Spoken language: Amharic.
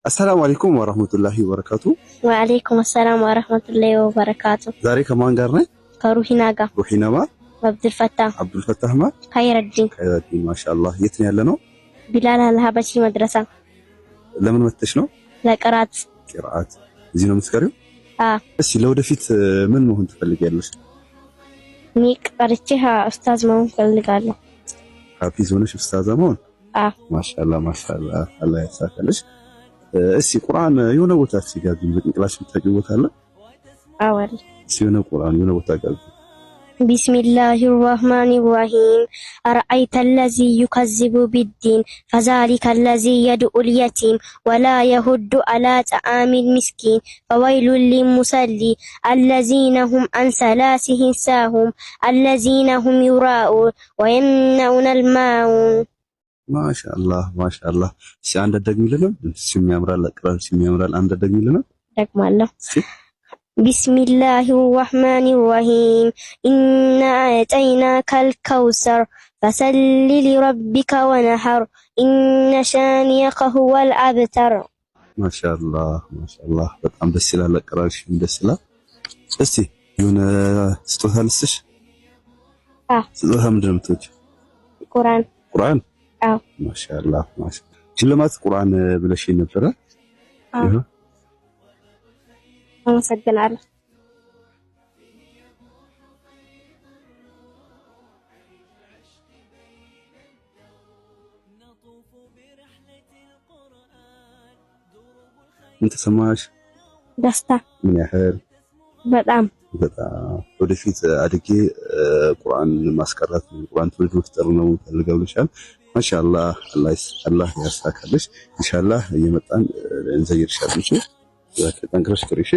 السلام عليكم ورحمة الله وبركاته. وعليكم السلام ورحمة الله وبركاته. ዛሬ ከማን ጋር ነህ? ከሩሂና ጋር። ሩሂና ማ? አብዱልፈታህ ማ? ኸይረዲን ማሻአላህ። የት ነው ያለነው? ቢላል አልሀበሺ መድረሳ። ለምን መጥተሽ ነው? ለቅራት። ቅራት እዚህ ነው የምትቀሪው? እሺ ለወደፊት ምን መሆን ትፈልጊያለሽ? እኔ ቀርቼ ኡስታዝ መሆን ፈልጋለሁ። ሐፊዝ ሆነሽ ኡስታዝ መሆን? ማሻአላህ ማሻአላህ፣ አላህ ያሳካልሽ። እሺ ቁርአን የሆነ ቦታ ሲጋቢ በቅንቅላሽ የምታውቂው ቦታ አለ? አወል ሲሆነ ቁርአን የሆነ ቦታ ጋቢ بسم الله الرحمن الرحيم أرأيت الذي يكذب بالدين فذلك الذي يدعو اليتيم ولا يهد على طعام المسكين فويل للمصلين الذين هم عن صلاتهم ساهون الذين هم يراءون ويمنعون الماعون ما شاء الله ما شاء الله እስኪ አንድ ደግሚልና ስም ያምራል አቅራን ስም ያምራል አንድ ደግሚልና ደግማለሁ بسم الله الرحمن الرحيم إنا أعطيناك الكوثر فصل لربك ونحر إن شانئك هو الأبتر ما شاء الله በጣም ደስ ይላል አቅራንሽ ደስ ይላል እስቲ የሆነ ስጦታ ልስጥሽ ስጦታ ምንድን ነው የምትወጪው ቁርአን ما شاء الله ሽልማት ቁርአን ብለሽ ነበረ አመሰግናለሁ ምን ተሰማሽ ደስታ ምን ያህል በጣም ወደፊት አድጌ ቁርአን ማስቀራት ቁርአን ትምህርት መፍጠር ነው ፈልገው ልሻል ማሻአላህ አላህ ያሳካልሽ ኢንሻአላህ እየመጣን እንዘይርሻለሽ ጠንክረሽ ቅሪሽ